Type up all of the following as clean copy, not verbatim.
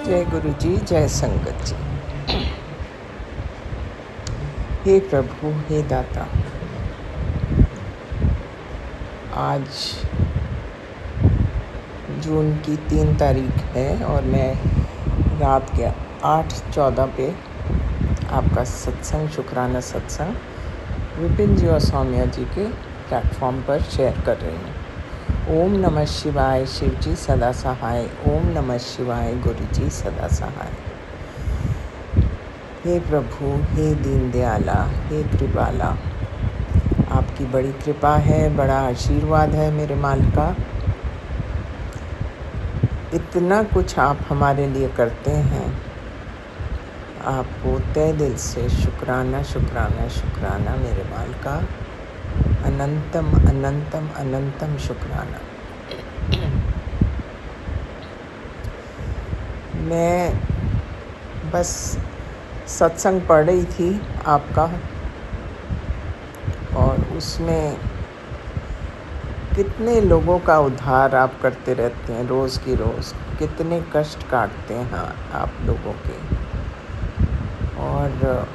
जय गुरु जी, जय संगत जी। हे प्रभु, हे दाता, आज जून की 3 तारीख है और मैं रात के 8:14 पे आपका सत्संग, शुक्राना सत्संग विपिन जी और सौम्या जी के प्लेटफॉर्म पर शेयर कर रही हूँ। ओम नमः शिवाय, शिव जी सदा सहाय। ओम नमः शिवाय, गुरु जी सदा सहाय। हे प्रभु, हे दीन दयाला, हे कृपाला, आपकी बड़ी कृपा है, बड़ा आशीर्वाद है मेरे मालिका। इतना कुछ आप हमारे लिए करते हैं, आपको तहे दिल से शुक्राना शुक्राना शुक्राना मेरे मालिका। अनंतम अनंतम अनंतम शुक्राना। मैं बस सत्संग पढ़ रही थी आपका, और उसमें कितने लोगों का उद्धार आप करते रहते हैं रोज़ की रोज़। कितने कष्ट काटते हैं आप लोगों के, और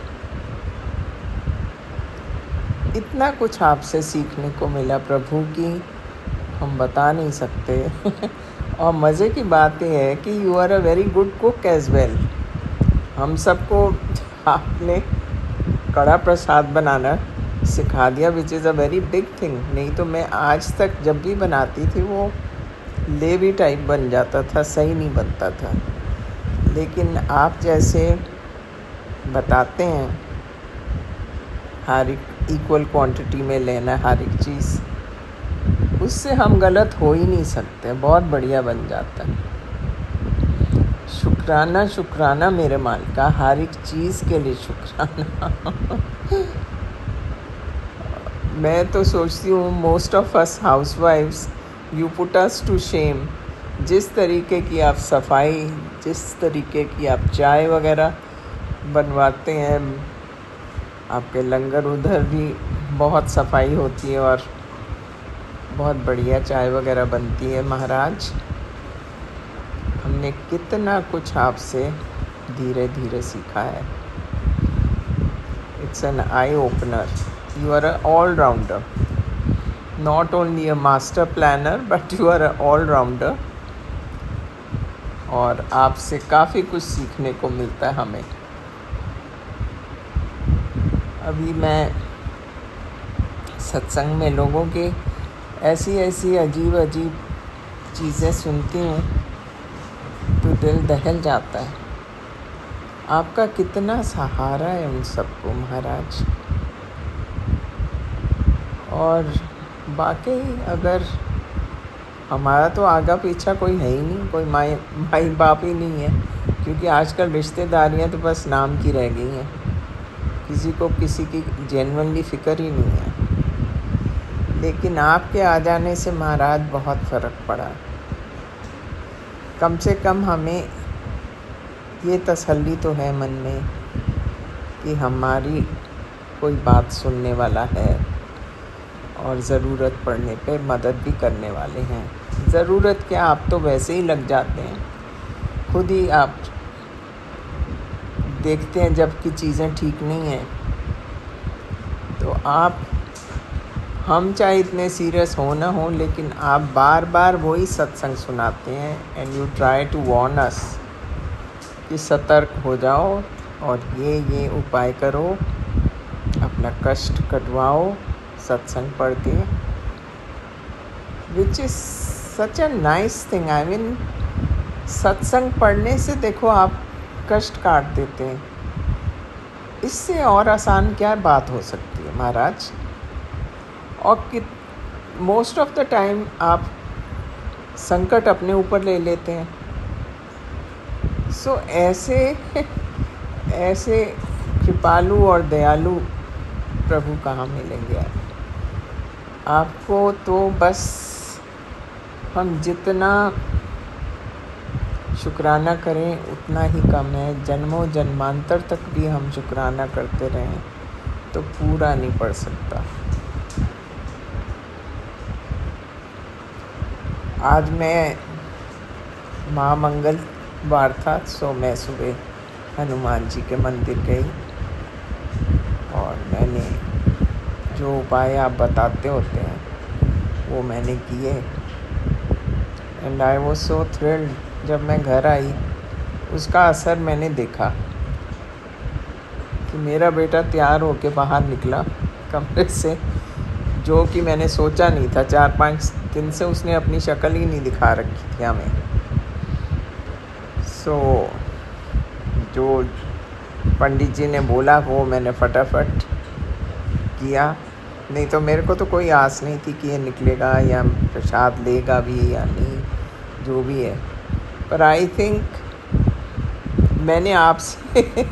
इतना कुछ आपसे सीखने को मिला प्रभु की हम बता नहीं सकते। और मज़े की बात यह है कि you are a very good cook as well. हम सबको आपने कड़ा प्रसाद बनाना सिखा दिया, which is a very big thing. नहीं तो मैं आज तक जब भी बनाती थी वो लेवी टाइप बन जाता था, सही नहीं बनता था। लेकिन आप जैसे बताते हैं हर एक इक्वल क्वांटिटी में लेना हर एक चीज़, उससे हम गलत हो ही नहीं सकते, बहुत बढ़िया बन जाता है। शुक्राना शुक्राना मेरे मालिका, हर एक चीज़ के लिए शुक्राना। मैं तो सोचती हूँ मोस्ट ऑफ अस हाउसवाइफ्स, you put us to shame. जिस तरीके की आप सफाई, जिस तरीके की आप चाय वगैरह बनवाते हैं, आपके लंगर उधर भी बहुत सफाई होती है और बहुत बढ़िया चाय वगैरह बनती है महाराज। हमने कितना कुछ आपसे धीरे धीरे सीखा है। It's an eye opener. You are a all rounder, not only a master planner but you are a all rounder. और आपसे काफ़ी कुछ सीखने को मिलता है हमें। अभी मैं सत्संग में लोगों के ऐसी ऐसी अजीब अजीब चीज़ें सुनती हूँ तो दिल दहल जाता है। आपका कितना सहारा है उन सबको महाराज। और बाकी अगर हमारा तो आगा पीछा कोई है ही नहीं, कोई माई बाप ही नहीं है, क्योंकि आजकल रिश्तेदारियां तो बस नाम की रह गई हैं। किसी को किसी की जेन्युइनली फ़िक्र ही नहीं है। लेकिन आपके आ जाने से महाराज बहुत फ़र्क पड़ा। कम से कम हमें ये तसल्ली तो है मन में कि हमारी कोई बात सुनने वाला है और ज़रूरत पड़ने पे मदद भी करने वाले हैं। ज़रूरत क्या, आप तो वैसे ही लग जाते हैं, खुद ही आप देखते हैं जब कि चीज़ें ठीक नहीं हैं तो आप, हम चाहे इतने सीरियस हो ना हो, लेकिन आप बार बार वही सत्संग सुनाते हैं and you try to warn us कि सतर्क हो जाओ और ये उपाय करो, अपना कष्ट कटवाओ सत्संग पढ़ के, which is such a nice thing. I mean सत्संग पढ़ने से देखो आप कष्ट काट देते हैं, इससे और आसान क्या बात हो सकती है महाराज। और कि मोस्ट ऑफ द टाइम आप संकट अपने ऊपर ले लेते हैं। सो ऐसे ऐसे कृपालु और दयालु प्रभु कहाँ मिलेंगे आपको। तो बस हम जितना शुक्राना करें उतना ही कम है। जन्मों जन्मांतर तक भी हम शुक्राना करते रहें तो पूरा नहीं पड़ सकता। आज मैं माँ मंगल बार था। सो मैं सुबह हनुमान जी के मंदिर गई और मैंने जो उपाय आप बताते होते हैं वो मैंने किए। And I was so thrilled जब मैं घर आई, उसका असर मैंने देखा कि मेरा बेटा तैयार होके बाहर निकला कमरे से, जो कि मैंने सोचा नहीं था। 4-5 दिन से उसने अपनी शक्ल ही नहीं दिखा रखी थी हमें। सो जो पंडित जी ने बोला वो मैंने फटाफट किया। नहीं तो मेरे को तो कोई आस नहीं थी कि ये निकलेगा या प्रसाद लेगा भी या नहीं, जो भी है। पर आई थिंक मैंने आपसे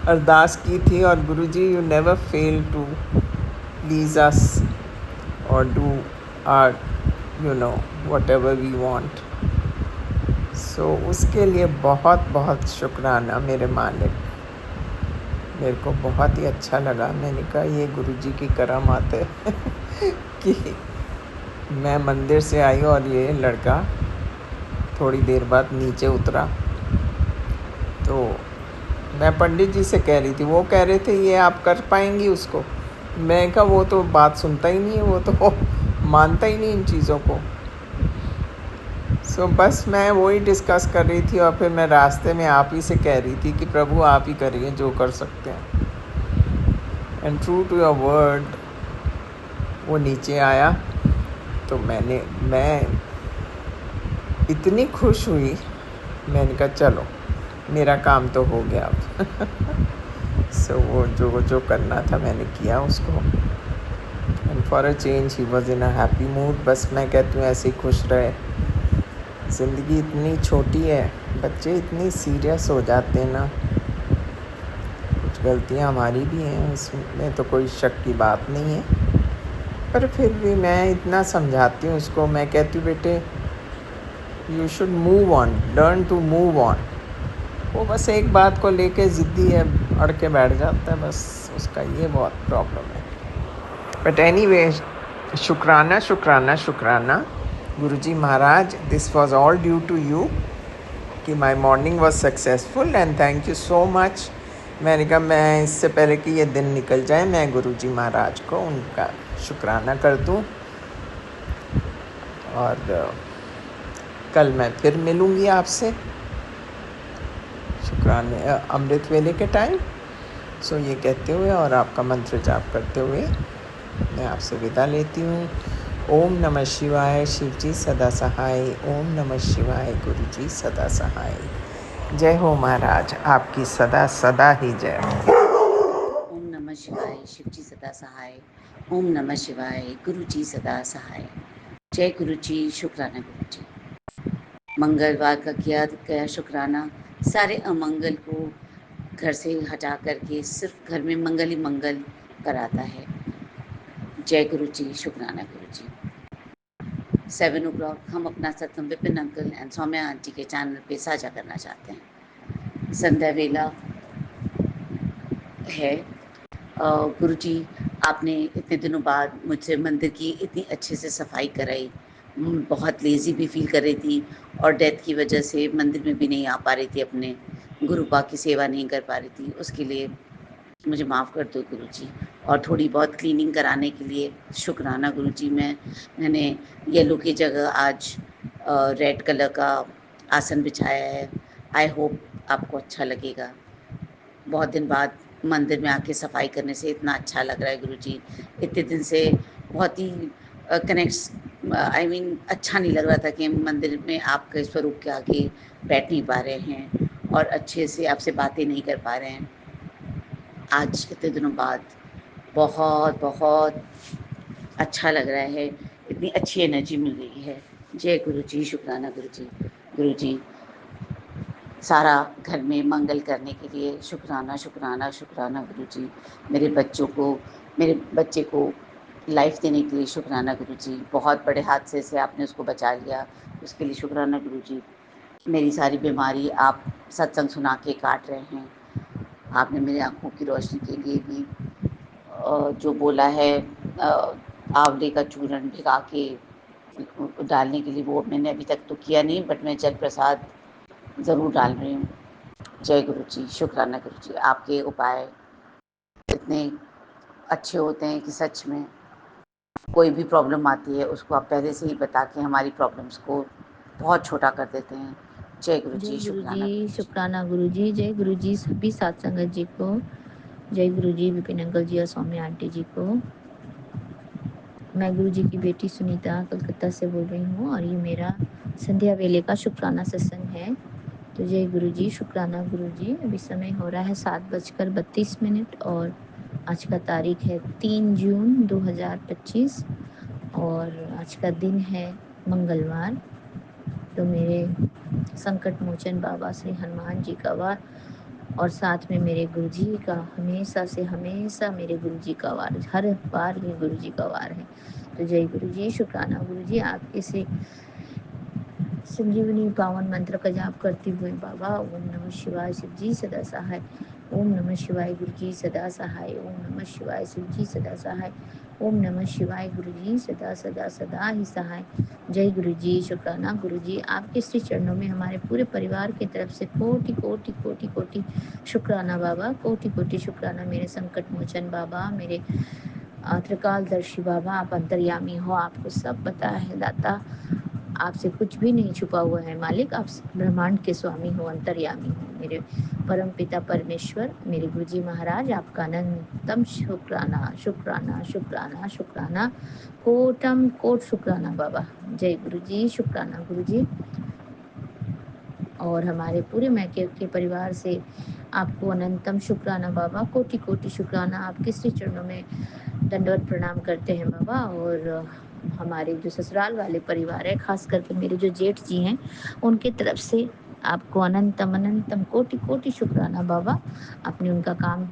अरदास की थी, और Guruji you never fail to please us और do our whatever we want. So उसके लिए बहुत बहुत शुक्राना मेरे मालिक। मेरे को बहुत ही अच्छा लगा। मैंने कहा ये गुरुजी की करामात है कि मैं मंदिर से आई और ये लड़का थोड़ी देर बाद नीचे उतरा। तो मैं पंडित जी से कह रही थी, वो कह रहे थे ये आप कर पाएंगी उसको। मैं कहा वो तो बात सुनता ही नहीं है, वो तो मानता ही नहीं इन चीज़ों को। सो बस मैं वही डिस्कस कर रही थी, और फिर मैं रास्ते में आप ही से कह रही थी कि प्रभु आप ही करिए जो कर सकते हैं। And true to your word वो नीचे आया। तो मैं इतनी खुश हुई, मैंने कहा चलो मेरा काम तो हो गया अब सो वो जो करना था मैंने किया उसको। And for a change he was in a happy mood. बस मैं कहती हूँ ऐसे ही खुश रहे। ज़िंदगी इतनी छोटी है, बच्चे इतनी सीरियस हो जाते हैं ना। कुछ गलतियाँ हमारी भी हैं, इसमें तो कोई शक की बात नहीं है। पर फिर भी मैं इतना समझाती हूँ उसको। मैं कहती हूँ बेटे you should move on, learn to move on. वो बस एक बात को लेके ज़िद्दी है, अड़ के बैठ जाता है, बस उसका ये बहुत प्रॉब्लम है। बट एनीवे, शुक्राना शुक्राना शुक्राना गुरुजी महाराज, this was all due to you कि my morning was successful and thank you so much. मैंने कहा मैं इससे पहले कि ये दिन निकल जाए मैं गुरुजी महाराज को उनका शुक्राना कर दूं। और कल मैं फिर मिलूँगी आपसे शुक्राने अमृत वेले के टाइम। सो ये कहते हुए और आपका मंत्र जाप करते हुए मैं आपसे विदा लेती हूँ। ओम नमः शिवाय, शिव जी सदा सहाय। ओम नमः शिवाय, गुरु जी सदा सहाय। जय हो महाराज, आपकी सदा सदा ही जय हो। ओम नमः शिवाय, शिव जी सदा सहाय। ओम नमः शिवाय, गुरु जी सदा सहाय। जय गुरु जी, शुक्राना गुरु जी। मंगलवार का किया गया शुक्राना सारे अमंगल को घर से हटा करके सिर्फ घर में मंगल ही मंगल कराता है। जय गुरु जी, शुक्राना गुरु जी। 7 o'clock हम अपना सत्संग Vipin uncle and Saumya aunty के चैनल पे साझा करना चाहते हैं। संध्या वेला है। गुरु जी, आपने इतने दिनों बाद मुझसे मंदिर की इतनी अच्छे से सफाई कराई। बहुत लेज़ी भी फील कर रही थी और डेथ की वजह से मंदिर में भी नहीं आ पा रही थी, अपने गुरु पा की सेवा नहीं कर पा रही थी। उसके लिए मुझे माफ़ कर दो गुरु जी। और थोड़ी बहुत क्लीनिंग कराने के लिए शुक्राना गुरु जी। मैंने येलो की जगह आज रेड कलर का आसन बिछाया है। आई होप आपको अच्छा लगेगा। बहुत दिन बाद मंदिर में आके सफाई करने से इतना अच्छा लग रहा है गुरु जी। इतने दिन से बहुत ही अच्छा नहीं लग रहा था कि हम मंदिर में आपके स्वरूप के आगे बैठ नहीं पा रहे हैं और अच्छे से आपसे बातें नहीं कर पा रहे हैं। आज इतने दिनों बाद बहुत बहुत अच्छा लग रहा है, इतनी अच्छी एनर्जी मिल रही है। जय गुरु जी, शुक्राना गुरु जी। गुरु जी, सारा घर में मंगल करने के लिए शुक्राना शुक्राना शुक्राना गुरु जी। मेरे बच्चे को लाइफ देने के लिए शुक्राना गुरु जी। बहुत बड़े हादसे से आपने उसको बचा लिया, उसके लिए शुक्राना गुरु जी। मेरी सारी बीमारी आप सत्संग सुना के काट रहे हैं। आपने मेरी आँखों की रोशनी के लिए भी जो बोला है आंवले का चूरन भिगा के डालने के लिए, वो मैंने अभी तक तो किया नहीं, बट मैं जल प्रसाद ज़रूर डाल रही हूँ। जय गुरु जी, शुक्राना गुरु जी। आपके उपाय इतने अच्छे होते हैं कि सच में कोई भी प्रॉब्लम आती है उसको आप पहले से ही बता के हमारी प्रॉब्लम्स को बहुत छोटा कर देते हैं। जय गुरु जय जी, गुरु शुक्राना जी, गुरु जी। शुक्राना गुरु जी, जय गुरु जी सभी सात संगत जी को, जय गुरु जी विपिन अंकल जी और सौम्या आंटी जी को। मैं गुरु जी की बेटी सुनीता कलकत्ता से बोल रही हूँ और ये मेरा संध्या वेले का शुक्राना सत्संग है। तो जय गुरु जी, शुक्राना गुरु जी। अभी समय हो रहा है 7:32 और आज का तारीख है 3 जून 2025 और आज का दिन है मंगलवार। तो मेरे संकट मोचन बाबा श्री हनुमान जी का वार और साथ में मेरे गुरु जी का हमेशा से हमेशा मेरे गुरु जी का वार, हर बार ये गुरु जी का वार है। तो जय गुरु जी, शुक्राना गुरु जी। आपके से संजीवनी पावन मंत्र का जाप करती हुए बाबा, ओम नमः शिवाय शिव जी सदा सहाय, ओम नमः शिवाय गुरु जी सदा सहाय, ओम नमः शिवाय शिव जी सदा सहाय, ओम नमः शिवाय गुरु जी सदा सदा सदा ही सहाय। जय गुरु जी, शुक्राना गुरु जी। आपके श्री चरणों में हमारे पूरे परिवार की तरफ से कोटि कोटि कोटि कोटि शुक्राना बाबा, कोटि कोटि शुक्राना मेरे संकट मोचन बाबा, मेरे त्रिकालदर्शी बाबा। आप अंतर्यामी हो, आपको सब पता है दाता, आपसे कुछ भी नहीं छुपा हुआ है मालिक। आप ब्रह्मांड के स्वामी हो, अंतर्यामी हो, मेरे परम पिता परमेश्वर, मेरे गुरुजी महाराज। आपका अनंतम शुक्राना शुक्राना शुक्राना शुक्राना, कोटम कोट शुक्राना बाबा। जय गुरु जी, शुक्राना गुरु जी। और हमारे पूरे मैके के परिवार से आपको अनंतम शुक्राना बाबा, कोटि कोटि शुक्राना। आपके श्री चरणों में दंडवत प्रणाम करते हैं बाबा। और हमारे जो ससुराल वाले परिवार है, खास करके मेरे जो जेठ जी हैं, उनके तरफ से आपको अनंतम अनंतम कोटि कोटि शुक्राना बाबा। आपने उनका काम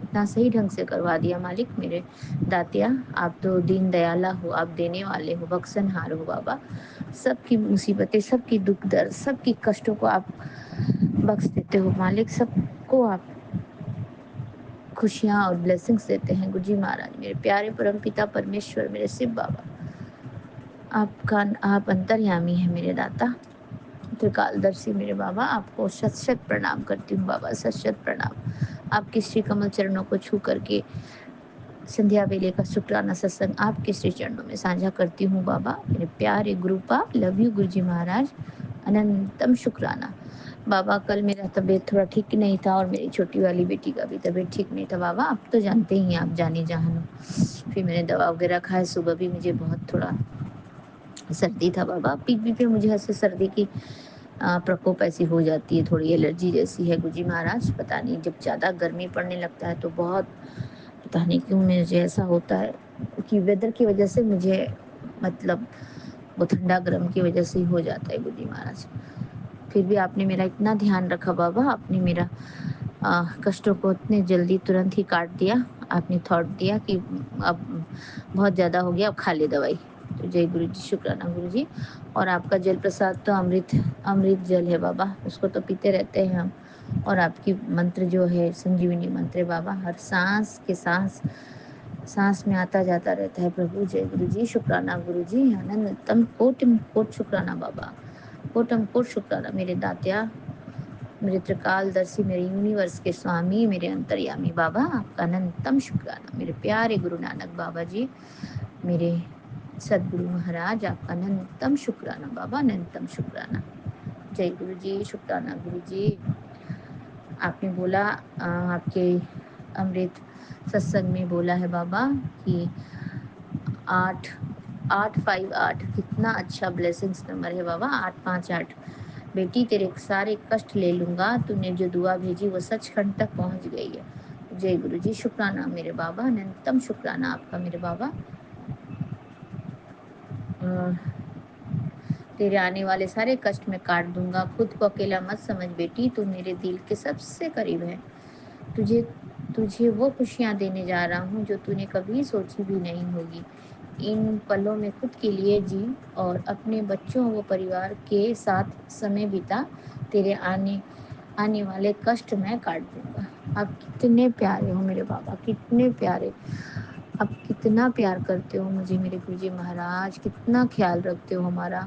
इतना सही ढंग से करवा दिया मालिक। मेरे दातिया, आप तो दीन दयाला हो, आप देने वाले हो, बख्शनहार हो बाबा। सबकी मुसीबतें, सबकी दुख दर्द, सबकी कष्टों को आप बख्श देते हो मालिक। सबको आप खुशियाँ और ब्लेसिंग्स देते हैं गुरुजी महाराज। मेरे प्यारे परम पिता परमेश्वर, मेरे शिव बाबा, आपका आप अंतर्यामी है मेरे दाता, त्रिकालदर्शी मेरे बाबा। आपको शत शत प्रणाम करती हूँ बाबा, शत शत प्रणाम। आपके श्री कमल चरणों को छू करके संध्या वेले का शुक्राना सत्संग आपके श्री चरणों में साझा करती हूँ बाबा। मेरे प्यारे गुरुपा, लव यू गुरुजी महाराज, अनंतम शुक्राना बाबा। कल मेरा तबीयत थोड़ा ठीक नहीं था और मेरी छोटी वाली बेटी का भी तबीयत ठीक नहीं था बाबा। आप तो जानते ही हैं, आप जाने जहान हो। फिर मैंने दवा वगैरह खाए, सुबह भी मुझे बहुत थोड़ा सर्दी था बाबा। बीच पे मुझे ऐसे सर्दी की प्रकोप ऐसी हो जाती है, थोड़ी एलर्जी जैसी है गुरुजी महाराज। पता नहीं, जब ज़्यादा गर्मी पड़ने लगता है तो बहुत, पता नहीं क्यों मुझे ऐसा होता है कि वेदर की वजह से मुझे, मतलब वो ठंडा गर्म की वजह से ही हो जाता है गुरुजी महाराज। फिर भी आपने मेरा इतना ध्यान रखा बाबा, आपने मेरा कष्टों को इतने जल्दी तुरंत ही काट दिया। आपने थॉट दिया कि अब बहुत ज़्यादा हो गया, अब खा ले दवाई। तो जय गुरु जी, शुक्राना गुरु जी। और आपका जल प्रसाद तो अमृत अमृत जल है बाबा, उसको तो पीते रहते हैं हम। और आपकी मंत्र जो है संजीवनी मंत्र है बाबा, हर सांस के सांस सांस में आता जाता रहता है प्रभु। जय गुरु जी, शुक्राना गुरु जी। अनंतम कोटि कोट शुक्राना बाबा, कोटम कोट शुक्राना मेरे दात्या, मेरे त्रिकालदर्शी, मेरे यूनिवर्स के स्वामी, मेरे अंतर्यामी बाबा। आपका अनंतम शुक्राना मेरे प्यारे गुरु नानक बाबा जी, मेरे सदगुरु महाराज। आपका अनंतम शुक्राना बाबा, अनंतम शुक्राना। जय गुरु जी, शुक्राना गुरु जी। आपने बोला आपके अमृत सत्संग में बोला है बाबा कि 8 858 कितना अच्छा ब्लेसिंग्स नंबर है बाबा। 858, बेटी तेरे सारे कष्ट ले लूंगा, तूने जो दुआ भेजी वो सचखंड तक पहुंच गई है। जय गुरु जी, शुक्राना मेरे बाबा, अनंतम शुक्राना आपका मेरे बाबा। तेरे आने वाले सारे कष्ट में काट दूंगा, खुद को अकेला मत समझ बेटी, तू मेरे दिल के सबसे करीब है। तुझे तुझे वो खुशियाँ देने जा रहा हूँ जो तूने कभी सोची भी नहीं होगी। इन पलों में खुद के लिए जी और अपने बच्चों व परिवार के साथ समय बिता। तेरे आने आने वाले कष्ट मैं काट दूंगा। आप कितने प्यारे हो मेरे बाबा, कितने प्यारे। आप कितना प्यार करते हो मुझे मेरे गुरुजी महाराज, कितना ख्याल रखते हो हमारा।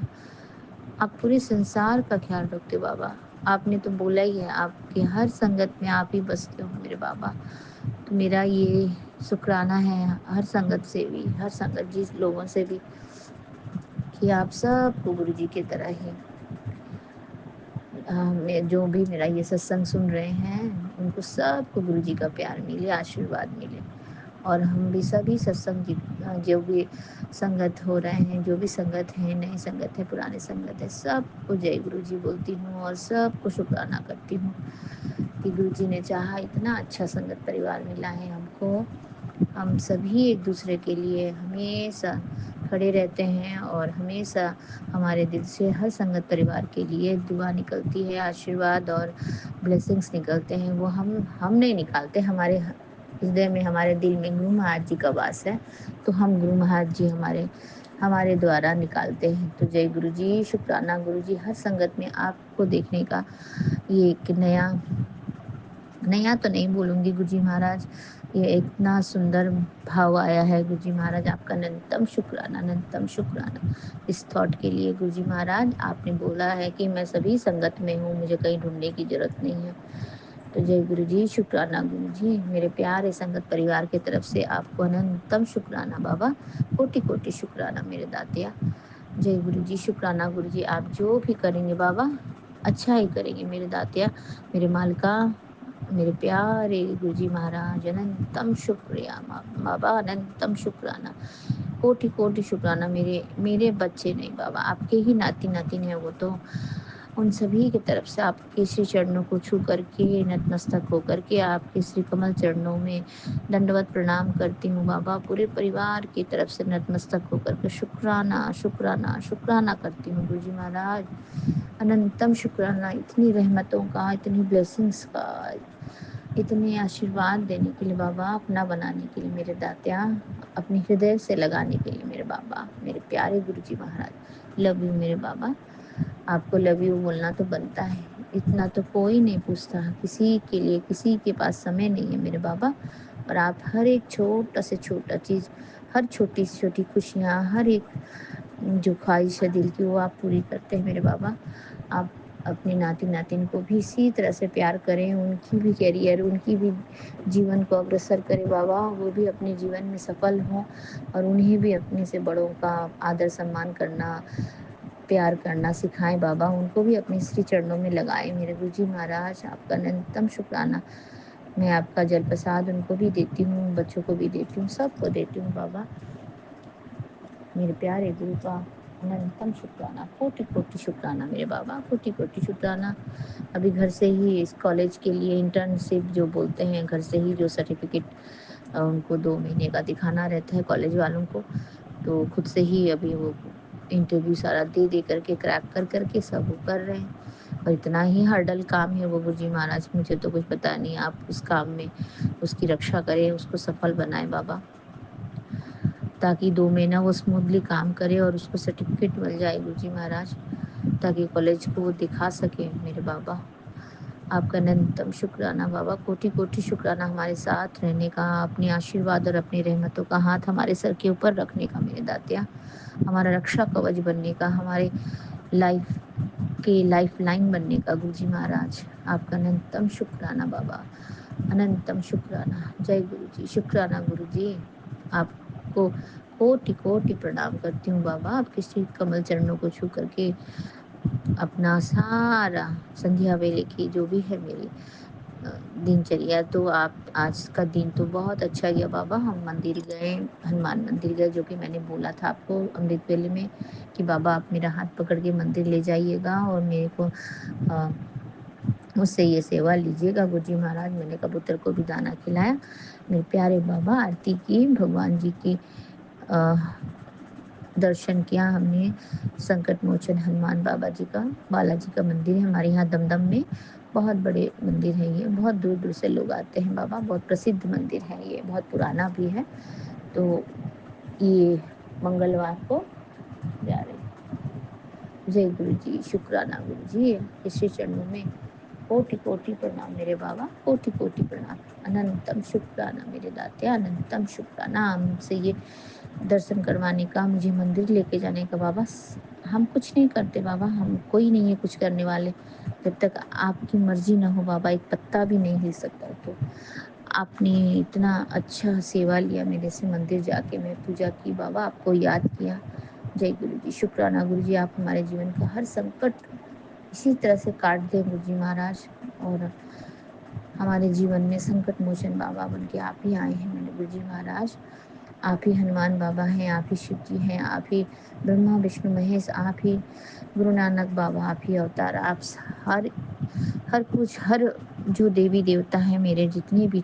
आप पूरे संसार का ख्याल रखते हो बाबा। आपने तो बोला ही है, आपकी हर संगत में आप ही बसते हो मेरे बाबा। तो मेरा ये शुक्राना है हर संगत से भी, हर संगत जिस लोगों से भी, कि आप सबको गुरु जी की तरह ही मैं जो भी मेरा ये सत्संग सुन रहे हैं उनको सबको गुरु जी का प्यार मिले, आशीर्वाद मिले। और हम भी सभी सत्संग जो भी संगत हो रहे हैं, जो भी संगत है, नई संगत है, पुराने संगत है, सबको जय गुरु जी बोलती हूँ और सबको शुक्राना करती हूँ कि गुरु जी ने चाहा इतना अच्छा संगत परिवार मिला है हमको। हम सभी एक दूसरे के लिए हमेशा खड़े रहते हैं और हमेशा हमारे दिल से हर संगत परिवार के लिए दुआ निकलती है, आशीर्वाद और ब्लेसिंग्स निकलते हैं। वो हम नहीं निकालते, हमारे हृदय में, हमारे दिल में गुरु महाराज जी का वास है, तो हम गुरु महाराज जी हमारे हमारे द्वारा निकालते हैं। तो जय गुरु जी, शुक्राना गुरु जी। हर संगत में आपको देखने का ये एक नया नया तो नहीं बोलूँगी गुरुजी महाराज, ये इतना सुंदर भाव आया है गुरुजी महाराज, आपका अनंतम शुक्राना, अनंतम शुक्राना इस थॉट के लिए। गुरुजी महाराज, आपने बोला है कि मैं सभी संगत में हूँ, मुझे कहीं ढूंढने की जरूरत नहीं है। तो जय गुरु जी, शुक्राना गुरु जी। मेरे प्यारे संगत परिवार की तरफ से आपको अनंतम शुक्राना बाबा, कोटि कोटि शुक्राना मेरे दातिया। जय गुरु जी, शुक्राना गुरु जी। आप जो भी करेंगे बाबा अच्छा ही करेंगे मेरे दातिया, मेरे मालिका, मेरे प्यारे गुरुजी महाराज। अनंतम शुक्रिया बाबा, अनंतम शुक्राना, कोटि कोटि शुक्राना। मेरे मेरे बच्चे नहीं बाबा, आपके ही नाती नातिन है वो तो। उन सभी की तरफ से आपके श्री चरणों को छू करके, नतमस्तक होकर के आपके श्री कमल चरणों में दंडवत प्रणाम करती हूँ बाबा। पूरे परिवार की तरफ से नतमस्तक होकर के शुक्राना शुक्राना शुक्राना करती हूँ गुरुजी महाराज। अनंतम शुक्राना, इतनी रहमतों का, इतनी ब्लेसिंग्स का, इतने आशीर्वाद देने के लिए बाबा, अपना बनाने के लिए मेरे दात्या, अपने हृदय से लगाने के लिए मेरे बाबा, मेरे प्यारे गुरुजी महाराज। लव यू मेरे बाबा। आपको लव यू बोलना तो बनता है, इतना तो कोई नहीं पूछता किसी के लिए, किसी के पास समय नहीं है मेरे बाबा। और आप हर एक छोटा से छोटा चीज़, हर छोटी से छोटी खुशियाँ, हर एक जो ख्वाहिश है दिल की, वो आप पूरी करते हैं मेरे बाबा। आप अपने नाती नातिन को भी इसी तरह से प्यार करें, उनकी भी करियर, उनकी भी जीवन को अग्रसर करें बाबा, वो भी अपने जीवन में सफल हों और उन्हें भी अपने से बड़ों का आदर सम्मान करना, प्यार करना सिखाएं बाबा, उनको भी अपने श्री चरणों में लगाएं मेरे गुरुजी महाराज। आपका अनंतम शुक्राना। मैं आपका जल प्रसाद उनको भी देती हूँ, बच्चों को भी देती हूँ, सबको देती हूँ बाबा। मेरे प्यारे गुरु का अनंतम शुक्राना, कोटि कोटि शुक्राना मेरे बाबा, कोटि कोटि शुक्राना। अभी घर से ही इस कॉलेज के लिए इंटर्नशिप जो बोलते हैं, घर से ही जो सर्टिफिकेट उनको 2 महीने का दिखाना रहता है कॉलेज वालों को, तो खुद से ही अभी वो इंटरव्यू सारा दे दे करके, क्रैक कर करके सब वो कर रहे हैं। और इतना ही हर्डल काम है वो गुरुजी महाराज, मुझे तो कुछ पता नहीं। आप उस काम में उसकी रक्षा करें, उसको सफल बनाए बाबा, ताकि 2 महीना वो स्मूथली काम करे और उसको सर्टिफिकेट मिल जाए गुरुजी महाराज, ताकि कॉलेज को वो दिखा सके मेरे बाबा। आपका अनंतम शुक्राना बाबा, कोटि कोटि शुक्राना हमारे साथ रहने का, अपने आशीर्वाद और अपनी रहमतों का हाथ हमारे सर के ऊपर रखने का मेरे दातिया, हमारा रक्षा कवच बनने का, हमारे लाइफ के लाइफ लाइन बनने का गुरुजी महाराज। आपका अनंतम शुक्राना बाबा, अनंतम शुक्राना। जय गुरु जी, शुक्राना गुरु जी। आपको कोटि कोटि प्रणाम करती हूँ बाबा, आपके श्री कमल चरणों को छू करके अपना सारा संध्या वेले की जो भी है मेरी दिनचर्या, तो आप आज का दिन तो बहुत अच्छा गया बाबा। हम मंदिर गए, हनुमान मंदिर गए, जो कि मैंने बोला था आपको अमृत वेले में कि बाबा आप मेरा हाथ पकड़ के मंदिर ले जाइएगा और मेरे को मुझसे ये सेवा लीजिएगा गुरुजी महाराज। मैंने कबूतर को भी दाना खिलाया, मेरे प्यारे बाबा आरती की, भगवान जी की दर्शन किया हमने। संकट मोचन हनुमान बाबा जी का, बालाजी का मंदिर है हमारे यहाँ दमदम में, बहुत बड़े मंदिर है ये, बहुत दूर दूर से लोग आते हैं बाबा, बहुत प्रसिद्ध मंदिर है ये, बहुत पुराना भी है। तो ये मंगलवार को जा रहे हैं। जय गुरु जी, शुक्राना गुरु जी, इसी चरणों में कोटि कोटि प्रणाम मेरे बाबा, कोटि कोटि प्रणाम। अनंतम शुक्राना मेरे दात्या, अनंतम शुक्राना। हमसे ये दर्शन करवाने का, मुझे मंदिर लेके जाने का बाबा, हम कुछ नहीं करते बाबा, हम कोई नहीं है कुछ करने वाले। जब तक आपकी मर्जी ना हो बाबा, एक पत्ता भी नहीं हिल सकता। तो आपने इतना अच्छा सेवा लिया मेरे से, मंदिर जाके मैं पूजा की बाबा, आपको याद किया। जय गुरु जी, शुक्राना गुरु जी, आप हमारे जीवन का हर संकट इसी तरह से काट दें गुरु जी महाराज, और हमारे जीवन में संकट मोचन बाबा बन के आप ही आए हैं मेरे गुरु जी महाराज। आप ही हनुमान बाबा हैं, आप ही शिव जी हैं, आप ही ब्रह्मा विष्णु महेश, आप ही गुरु नानक बाबा, आप ही अवतार। आप हर हर कुछ, हर जो देवी देवता हैं मेरे, जितने भी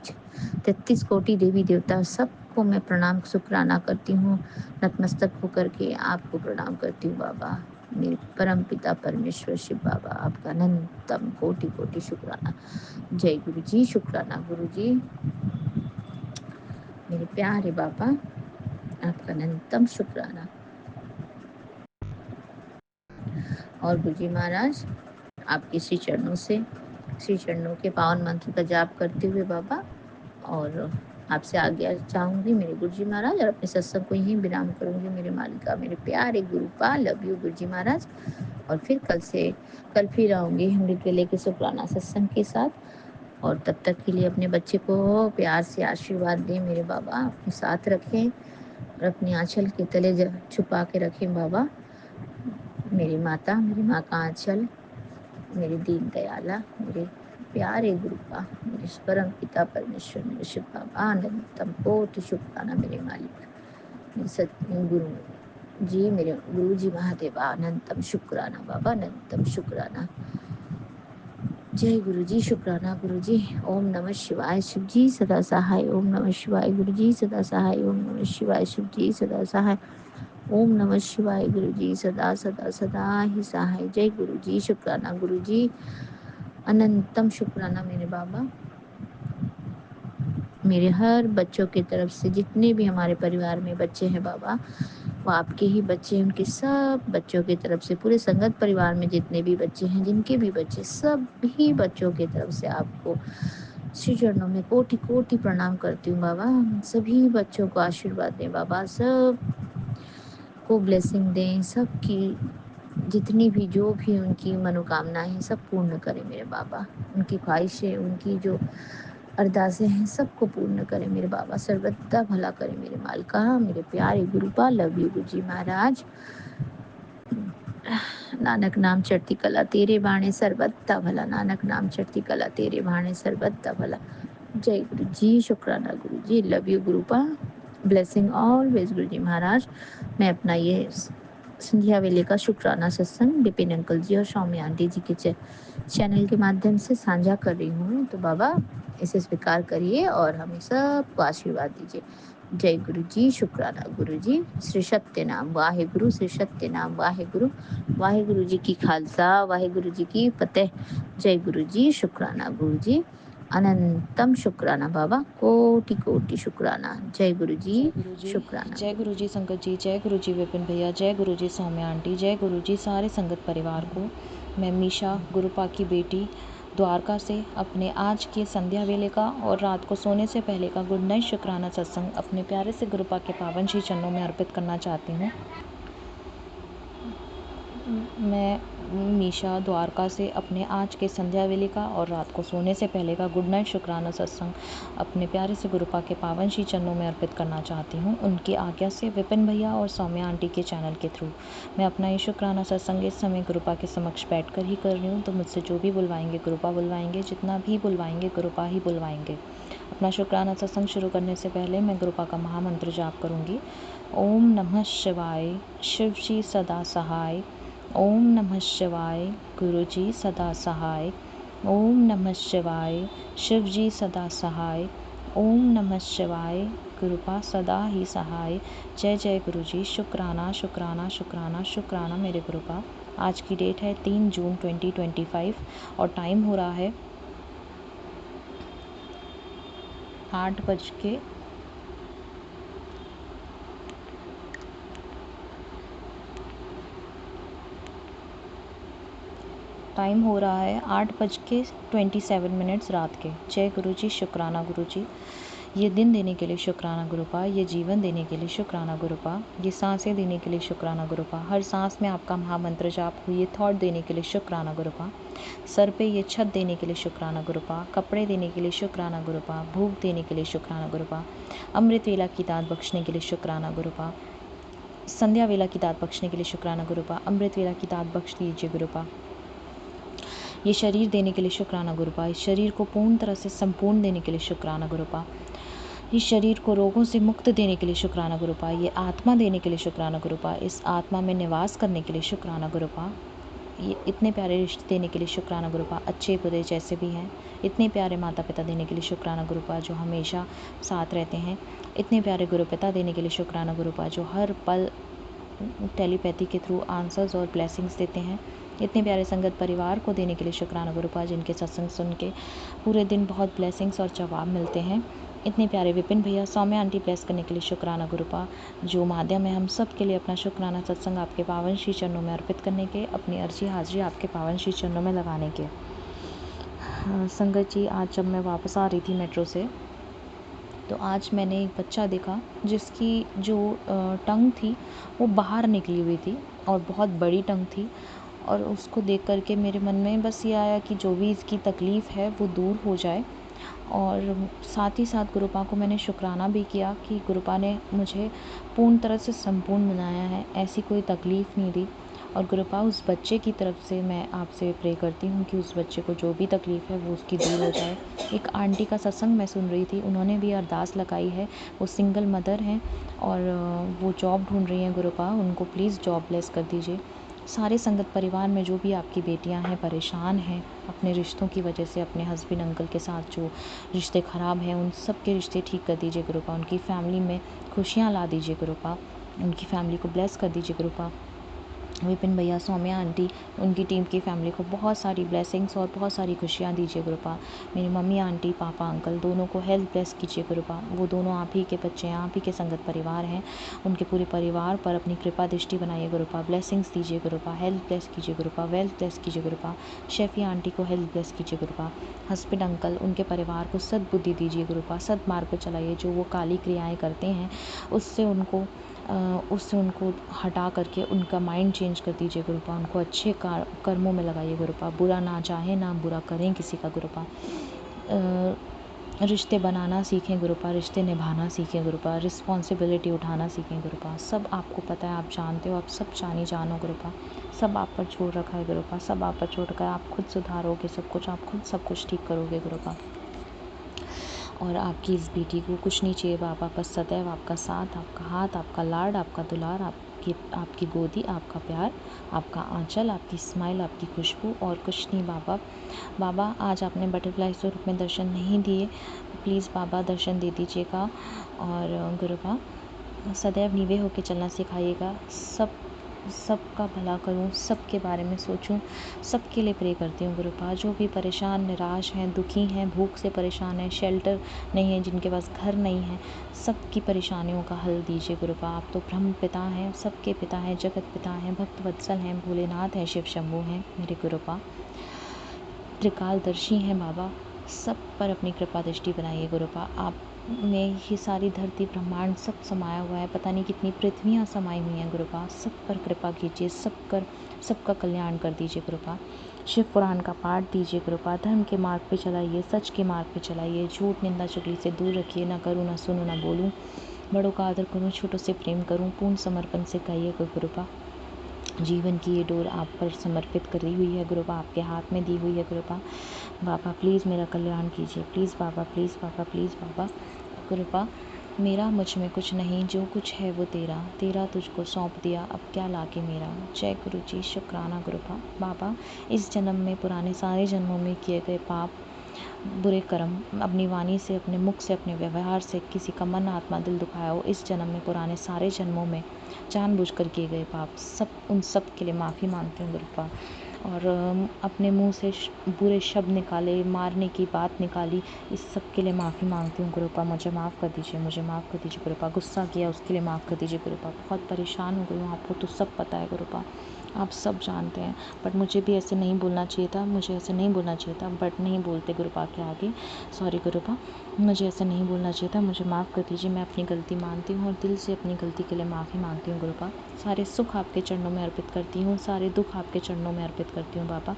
33 कोटि देवी देवता, सबको मैं प्रणाम शुक्राना करती हूँ। नतमस्तक होकर के आपको प्रणाम करती हूँ बाबा, मेरे परम पिता परमेश्वर शिव बाबा, आपका अनंतम कोटि कोटि शुक्राना। जय गुरु जी, शुक्राना गुरु जी, मेरे प्यारे बाबा, आपका अनंतम शुक्राना। और गुरु जी महाराज, आपके श्री चरणों से, श्री चरणों के पावन मंत्र का जाप करते हुए बाबा, और आपसे आज्ञा चाहूंगी मेरे गुरु जी महाराज, और अपने सत्संग को यहीं विराम करूंगी मेरे मालिका, मेरे प्यारे गुरुपाल, लव यू गुरु जी महाराज। और फिर कल फिर आऊंगी अमृत वेले के शुक्राना सत्संग के साथ। और तब तक के लिए अपने बच्चे को प्यार से आशीर्वाद दें मेरे बाबा, अपने साथ रखें और अपने आंचल के तले छुपा के रखें बाबा। मेरी माता, मेरी माँ का आंचल, मेरे दीन दयाला, मेरे प्यारे गुरु का, मेरे परम पिता परमेश्वर, मेरे शिव बाबा, अनंतम कोटि शुक्राना मेरे मालिक, मेरे सत्य गुरु जी, मेरे गुरु जी महादेवा, अनंतम शुक्राना बाबा, अनंतम शुक्राना। जय गुरु जी, शुक्राना गुरु जी। ओम नमः शिवाय, शिव जी सदा सहाय। ओम नमः शिवाय, गुरु जी सदा सहाय। ओम नमः शिवाय, शिव जी सदा सहाय। ओम नमः शिवाय, गुरु जी सदा सदा सदा ही सहाय। जय गुरु जी, शुक्राना गुरु जी, अनंतम शुक्राना मेरे बाबा। मेरे हर बच्चों की तरफ से, जितने भी हमारे परिवार में बच्चे हैं बाबा, वो आपके ही बच्चे हैं। उनके सब बच्चों की तरफ से, पूरे संगत परिवार में जितने भी बच्चे हैं, जिनके भी बच्चे, सभी बच्चों की तरफ से आपको श्री चरणों में कोटि कोटि प्रणाम करती हूँ बाबा। सभी बच्चों को आशीर्वाद दें बाबा, सब को ब्लेसिंग दें, सबकी जितनी भी जो भी उनकी मनोकामनाएं हैं सब पूर्ण करें मेरे बाबा। उनकी ख्वाहिशें, उनकी जो अरदासें हैं सबको पूर्ण करें मेरे बाबा, सर्वदा भला करें मेरे मालिका, मेरे प्यारे गुरुपाल, लव यू गुरु जी महाराज। नानक नाम चढ़ती कला तेरे बाणे सर्वदा भला, नानक नाम चढ़ती कला तेरे बाणे सर्वदा भला। जय गुरु जी, शुक्राना Guru ji, love you Gurupa, blessing always Guru ji महाराज। मैं अपना ये संध्या वेले का शुक्राना सत्संग बिपिन अंकल जी और सौम्या आंटी जी के चैनल के माध्यम से साझा कर रही हूँ, तो बाबा इसे स्वीकार करिए और हमें सबको आशीर्वाद दीजिए। जय गुरु जी, शुक्राना गुरु जी। श्री सत्य नाम वाहे गुरु, श्री सत्य नाम वाहे गुरु, वाहे गुरु जी की खालसा, वाहे गुरु जी की फतेह। जय गुरु जी, शुक्राना गुरु जी, अनंतम शुक्राना बाबा, कोटि कोटि शुक्राना। जय गुरु जी, जय गुरु जी, शुक्राना जय गुरु जी संगत जी, जय गुरु जी विपिन भैया, जय गुरु जी सौम्या आंटी, जय गुरु जी सारे संगत परिवार को। मैं मीशा गुरुपा की बेटी द्वारका से अपने आज के संध्या वेले का और रात को सोने से पहले का गुड नाइट शुक्राना सत्संग अपने प्यारे से गुरुपा के पावन श्री चरणों में अर्पित करना चाहती हूँ। मैं मीशा द्वारका से अपने आज के संध्या वेले का और रात को सोने से पहले का गुड नाइट शुक्राना सत्संग अपने प्यारे से गुरुपा के पावन श्री चरणों में अर्पित करना चाहती हूँ। उनकी आज्ञा से विपिन भैया और सौम्या आंटी के चैनल के थ्रू मैं अपना ये शुक्राना सत्संग इस समय गुरुपा के समक्ष बैठकर ही कर रही हूँ। तो मुझसे जो भी बुलवाएंगे गुरुपा बुलवाएंगे, जितना भी बुलवाएंगे गुरुपा ही बुलवाएंगे। अपना शुक्राना सत्संग शुरू करने से पहले मैं गुरुपा का महामंत्र जाप करूँगी। ओम नमः शिवाय, शिव जी सदा सहाय। ओम नमः शिवाय, गुरु जी सदा सहाय। ओम नमः शिवाय, शिव जी सदा सहाय। ओम नमः शिवाय, गुरुपा सदा ही सहाय। जय जय गुरु जी, शुक्राना शुक्राना शुक्राना शुक्राना मेरे गुरुपा। आज की डेट है 3 जून 2025 और टाइम हो रहा है 8:00 टाइम हो रहा है 8:27 रात के। जय गुरु जी, शुक्राना गुरु जी। ये दिन देने के लिए शुक्राना गुरुपा, ये जीवन देने के लिए शुक्राना गुरुपा, ये सांसें देने के लिए शुक्राना गुरुपा, हर सांस में आपका महामंत्र जाप हो, ये थॉट देने के लिए शुक्राना गुरुपा, सर पे ये छत देने के लिए शुक्राना गुरुपा, कपड़े देने के लिए शुक्राना गुरुपा, भूख देने के लिए शुक्राना गुरुपा, अमृत वेला की दात बख्शने के लिए शुक्राना गुरुपा, संध्या वेला की दात बख्शने के लिए शुक्राना गुरुपा, अमृत वेला की दात बख्श दीजिए गुरुपा, ये शरीर देने के लिए शुक्राना गुरुपा, इस शरीर को पूर्ण तरह से संपूर्ण देने के लिए शुक्राना गुरुपा, इस शरीर को रोगों से मुक्त देने के लिए शुक्राना गुरुपा, ये आत्मा देने के लिए शुक्राना गुरुपा, इस आत्मा में निवास करने के लिए शुक्राना गुरुपा, ये इतने प्यारे रिश्ते देने के लिए शुक्राना गुरुपा, अच्छे बुरे जैसे भी हैं, इतने प्यारे माता पिता देने के लिए शुक्राना गुरुपा जो हमेशा साथ रहते हैं, इतने प्यारे गुरु पिता देने के लिए शुक्राना गुरुपा जो हर पल टेलीपैथी के थ्रू आंसर्स और ब्लेसिंग्स देते हैं, इतने प्यारे संगत परिवार को देने के लिए शुक्राना गुरुपा जिनके सत्संग सुन के पूरे दिन बहुत ब्लेसिंग्स और जवाब मिलते हैं, इतने प्यारे विपिन भैया सौम्या आंटी ब्लेस करने के लिए शुक्राना गुरुपा जो माध्यम है हम सब के लिए अपना शुक्राना सत्संग आपके पावन श्री चरणों में अर्पित करने के, अपनी अर्जी हाजिरी आपके पावन श्री चरणों में लगाने के। संगत जी, आज जब मैं वापस आ रही थी मेट्रो से तो आज मैंने एक बच्चा देखा जिसकी जो टंग थी वो बाहर निकली हुई थी और बहुत बड़ी टंग थी, और उसको देख कर के मेरे मन में बस ये आया कि जो भी इसकी तकलीफ़ है वो दूर हो जाए। और साथ ही साथ गुरुपा को मैंने शुक्राना भी किया कि गुरुपा ने मुझे पूर्ण तरह से संपूर्ण बनाया है, ऐसी कोई तकलीफ़ नहीं दी। और गुरुपा उस बच्चे की तरफ से मैं आपसे प्रे करती हूँ कि उस बच्चे को जो भी तकलीफ़ है वो उसकी दूर हो जाए। एक आंटी का सत्संग मैं सुन रही थी, उन्होंने भी अरदास लगाई है, वो सिंगल मदर हैं और वो जॉब ढूंढ रही हैं गुरुपा, उनको प्लीज़ जॉब ब्लेस कर दीजिए। सारे संगत परिवार में जो भी आपकी बेटियां हैं परेशान हैं अपने रिश्तों की वजह से, अपने हस्बैंड अंकल के साथ जो रिश्ते ख़राब हैं उन सब के रिश्ते ठीक कर दीजिए गुरुपा, उनकी फैमिली में खुशियाँ ला दीजिए गुरुपा, उनकी फैमिली को ब्लेस कर दीजिए गुरुपा। विपिन भैया सौम्या आंटी उनकी टीम की फैमिली को बहुत सारी ब्लेसिंग्स और बहुत सारी खुशियाँ दीजिए गुरुपा। मेरी मम्मी आंटी पापा अंकल दोनों को हेल्थ ब्लेस कीजिए गुरुपा, वो दोनों आप ही के बच्चे हैं, आप ही के संगत परिवार हैं, उनके पूरे परिवार पर अपनी कृपा दृष्टि बनाइए गुरुपा, ब्लेसिंग्स दीजिए गुरुपा, हेल्थ ब्लेस कीजिए गुरुपा, वेल्थ ब्लेस कीजिए गुरुपा, शेफी आंटी को हेल्थ ब्लेस कीजिए गुरुपा, हस्बैंड अंकल उनके परिवार को सद्बुद्धि दीजिए गुरुपा, सद्मार्ग पर चलाइए, जो वो काली क्रियाएँ करते हैं उससे उनको हटा करके उनका माइंड चेंज कर दीजिए गुरुपा, उनको अच्छे कर्मों में लगाइए गुरुपा, बुरा ना चाहें ना बुरा करें किसी का गुरुपा, रिश्ते बनाना सीखें गुरुपा, रिश्ते निभाना सीखें गुरुपा, रिस्पॉन्सिबिलिटी उठाना सीखें गुरुपा। सब आपको पता है, आप जानते हो, आप सब जानी जानो गुरुपा, सब आप पर छोड़ रखा है गुरुपा, सब आप पर छोड़ रखा है, आप खुद सुधारोगे सब कुछ, आप खुद सब कुछ ठीक करोगे गुरुपा। और आपकी इस बेटी को कुछ नहीं चाहिए बाबा, बस सदैव आपका साथ, आपका हाथ, आपका लाड, आपका दुलार, आपकी गोदी, आपका प्यार, आपका आंचल, आपकी स्माइल, आपकी खुशबू और कुछ नहीं बाबा। बाबा आज आपने बटरफ्लाई स्वरूप में दर्शन नहीं दिए, प्लीज़ बाबा दर्शन दे दीजिएगा। और गुरुपा सदैव नीवे होकर चलना सिखाइएगा, सबका भला करूं, सबके बारे में सोचूं, सबके लिए प्रे करती हूँ गुरुपा। जो भी परेशान निराश हैं, दुखी हैं, भूख से परेशान हैं, शेल्टर नहीं है, जिनके पास घर नहीं है, सबकी परेशानियों का हल दीजिए गुरुपा। आप तो ब्रह्म पिता हैं, सबके पिता हैं, जगत पिता हैं, भक्त वत्सल हैं, भोलेनाथ हैं, शिव शंभू हैं मेरे गुरुपा, त्रिकालदर्शी हैं बाबा, सब पर अपनी कृपा दृष्टि बनाइए गुरुपा। आप में ये सारी धरती ब्रह्मांड सब समाया हुआ है, पता नहीं कितनी पृथ्वियाँ समाई हुई हैं गुरुपा, सब पर कृपा कीजिए, सबका कल्याण कर दीजिए गुरुपा। शिव पुराण का पाठ दीजिए गुरुपा, धर्म के मार्ग पे चलाइए, सच के मार्ग पे चलाइए, झूठ निंदा चुगली से दूर रखिए, ना करूँ ना सुनूँ ना बोलूँ, बड़ों का आदर करूँ, छोटों से प्रेम करूँ, पूर्ण समर्पण से कहिएगा गुरुपा। जीवन की ये डोर आप पर समर्पित करी हुई है गुरुपा, आपके हाथ में दी हुई है गुरुपा। बाबा प्लीज़ मेरा कल्याण कीजिए, please Baba, please Baba, please Baba. Gurupa मेरा मुझ में कुछ नहीं, जो कुछ है वो तेरा तुझको सौंप दिया, अब क्या लाके मेरा। जय गुरु जी, शुक्राना गुरुपा। बाबा इस जन्म में पुराने सारे जन्मों में किए गए पाप बुरे कर्म, अपनी वाणी से, अपने मुख से, अपने व्यवहार से किसी का मन आत्मा दिल दुखाया हो, इस जन्म में पुराने सारे जन्मों में जानबूझकर किए गए पाप, उन सब के लिए माफ़ी मांगती हूँ गुरुपा। और अपने मुंह से बुरे शब्द निकाले, मारने की बात निकाली, इस सब के लिए माफ़ी मांगती हूँ गुरुपा। मुझे माफ़ कर दीजिए, मुझे माफ़ कर दीजिए गुरुपा। गुस्सा किया उसके लिए माफ़ कर दीजिए गुरुपा। बहुत परेशान हो गई हूँ, आपको तो सब पता है गुरुपा। आप सब जानते हैं। बट मुझे भी ऐसे नहीं बोलना चाहिए था, मुझे ऐसे नहीं बोलना चाहिए था, बट नहीं बोलते गुरुपा के आगे। सॉरी गुरुपा, मुझे ऐसे नहीं बोलना चाहिए था, मुझे माफ़ कर दीजिए। मैं अपनी गलती मानती हूँ और दिल से अपनी गलती के लिए माफ़ी मांगती हूँ गुरुपा। सारे सुख आपके चरणों में अर्पित करती हूँ, सारे दुख आपके चरणों में अर्पित करती हूँ बाबा।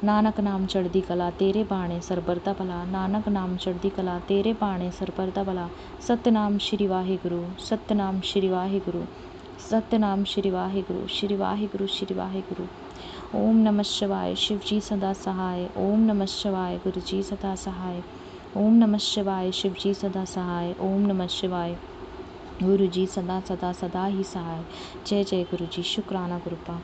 नानक नाम चढ़दी कला तेरे बाणे सर बरदा भला, नानक नाम चढ़दी कला तेरे बाणे सर बरदा भला। सतनाम श्री वाहिगुरु, सतनाम श्री वाहिगुरु, सतनाम श्री वाहिगुरु, श्री वाहिगुरु, श्री वाहिगुरु। ओम नमः शिवाय, शिव जी सदा सहाय। ओम नमः शिवाय, गुरु जी सदा सहाय। ओम नमः शिवाय, शिव जी सदा सहाय। ओम नमः शिवाय, गुरु जी सदा सदा सदा ही सहाय। जय जय गुरु जी, शुक्राना गुरुपा।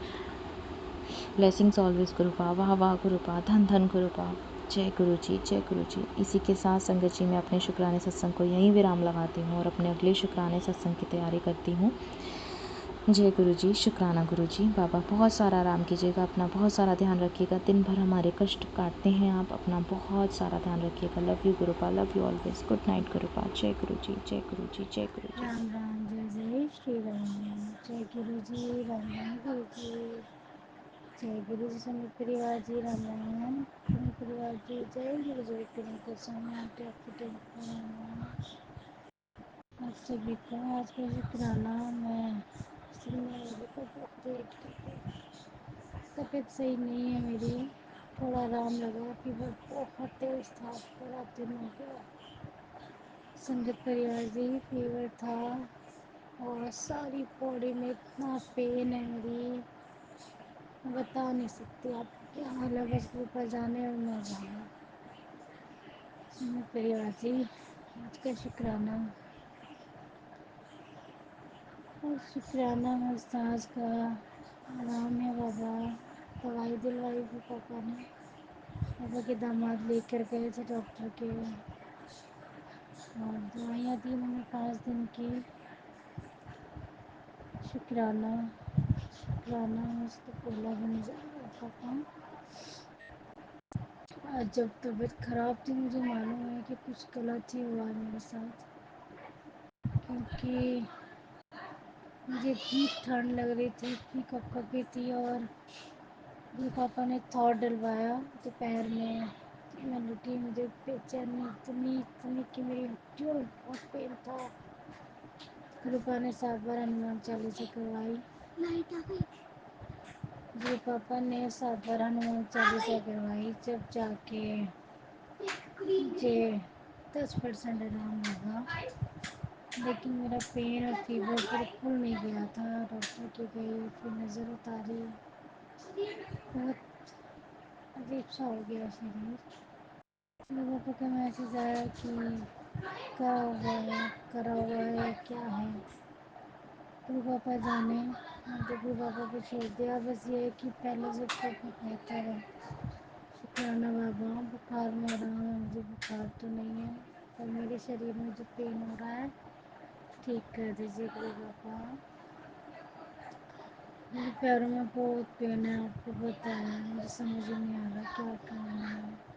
ब्लेसिंग्स ऑलवेज गुरुपा, वाह वाह गुरुपा, धन धन गुरुपा। जय गुरु जी, जय गुरु जी। इसी के साथ संगत जी मैं अपने शुक्राने सत्संग को यहीं विराम लगाती हूँ और अपने अगले शुक्राने सत्संग की तैयारी करती हूँ। जय गुरु जी, शुक्राना गुरु जी। बाबा बहुत सारा आराम कीजिएगा, अपना बहुत सारा ध्यान रखिएगा। दिन भर हमारे कष्ट काटते हैं आप, अपना बहुत सारा ध्यान रखिएगा। Love you Gurupa, love you always. Good night Gurupa. जय गुरु जी, जय गुरु जी, जय गुरु जी। राम राम, जय जय श्री राम। जय गुरु जी, राम राम गुरु जी। जय गुरु जी समेत परिवार जी, राम राम समेत परिवार जी। जय गुरु जी विक्रम के समय आटे आपके टेम्पो राम राम। आप सभी को आज का शुक्राना मैं सुनने वाले को अपडेट करके तबीयत सही नहीं है मेरी, थोड़ा आराम लगा। फीवर बहुत तेज था, पूरा दिन हो गया। संगत परिवार जी फीवर था और सारी बॉडी में इतना पेन है मेरी, मैं बता नहीं सकती आपको क्या हाल है। बस ऊपर जाने और ना जाने। संगत परिवार जी आज का शुक्राना और शुक्राना मसाज का आराम है बाबा। दवाई दिलवाई थी पापा ने, पापा के दामाद लेकर गए थे डॉक्टर के, और दवाइयाँ दी उन्होंने 5 दिन की। शुक्राना शुक्राना, मुझको बोला भी नहीं जा रहा पापा। आज जब तबीयत ख़राब थी मुझे मालूम है कि कुछ गलत ही हुआ मेरे साथ, क्योंकि मुझे इतनी ठंड लग रही थी, इतनी कपकपी थी। और मेरे पापा ने थॉट डलवाया दोपहर में, मैं लुटी, मुझे बेचैनी इतनी इतनी कि मेरी हड्डियों में बहुत पेन था। रूपा ने 7 बार हनुमान चालीसा करवाई। लाइट आ गई। मेरे पापा ने 7 बार हनुमान चालीसा करवाई, जब जाके मुझे 10% आराम लगा। लेकिन मेरा पेन और फीवर बिल्कुल नहीं गया था। डॉक्टर के गई, फिर नज़र उतारी, बहुत अजीब सा हो गया शरीर। मेरे पापा का मैसेज आया कि क्या हुआ है, करा हुआ है, क्या है। गुरु पापा जाने, मुझे गुरु पापा पे छोड़ दिया। बस ये है कि पहले से तो बेहतर है। शुक्राना बाबा, बुखार में आराम है, मुझे बुखार तो नहीं है, पर मेरे शरीर में जो पेन हो रहा है ठीक कर दीजिए गुरु पापा। मेरे पैरों में बहुत पेन है, आपको पता है, मुझे समझ ही नहीं आ रहा क्या करना है।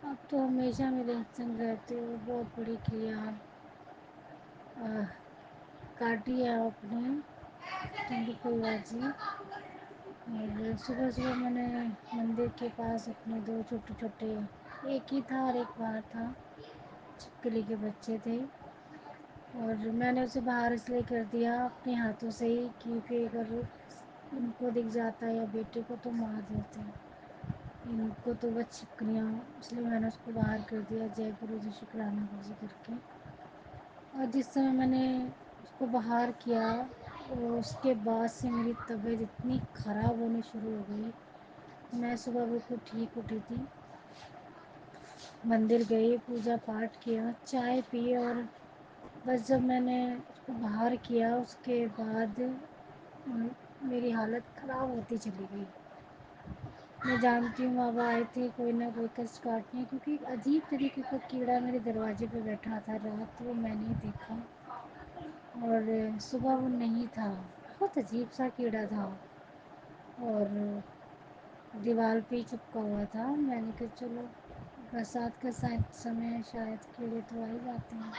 आप तो हमेशा मेरे संग रहते हो, बहुत बड़ी क्रिया काटी है आपने टंडू परिवार जी। और सुबह सुबह मैंने मंदिर के पास अपने 2 छोटे छोटे, एक ही था और एक बाहर था, छिपकली के बच्चे थे, और मैंने उसे बाहर इसलिए कर दिया अपने हाथों से ही, क्योंकि अगर इनको दिख जाता है या बेटे को तो मार देते हैं, इनको तो बस छिपकलियाँ, इसलिए मैंने उसको बाहर कर दिया। जय गुरु जी, शुक्राना गुरु जी करके। और जिस समय मैंने उसको बाहर किया, और उसके बाद से मेरी तबीयत इतनी ख़राब होनी शुरू हो गई। मैं सुबह बिल्कुल ठीक उठी थी, मंदिर गई, पूजा पाठ किया, चाय पी, और बस जब मैंने उसको बाहर किया उसके बाद मेरी हालत ख़राब होती चली गई। मैं जानती हूँ बाबा आए थे कोई ना कोई कष्ट काटने, क्योंकि एक अजीब तरीके का कीड़ा मेरे दरवाजे पे बैठा था रात, वो मैंने देखा, और सुबह वो नहीं था। बहुत अजीब सा कीड़ा था, और दीवार पे ही चिपका हुआ था। मैंने कहा चलो बरसात का समय है, शायद कीड़े तो आ ही जाते हैं,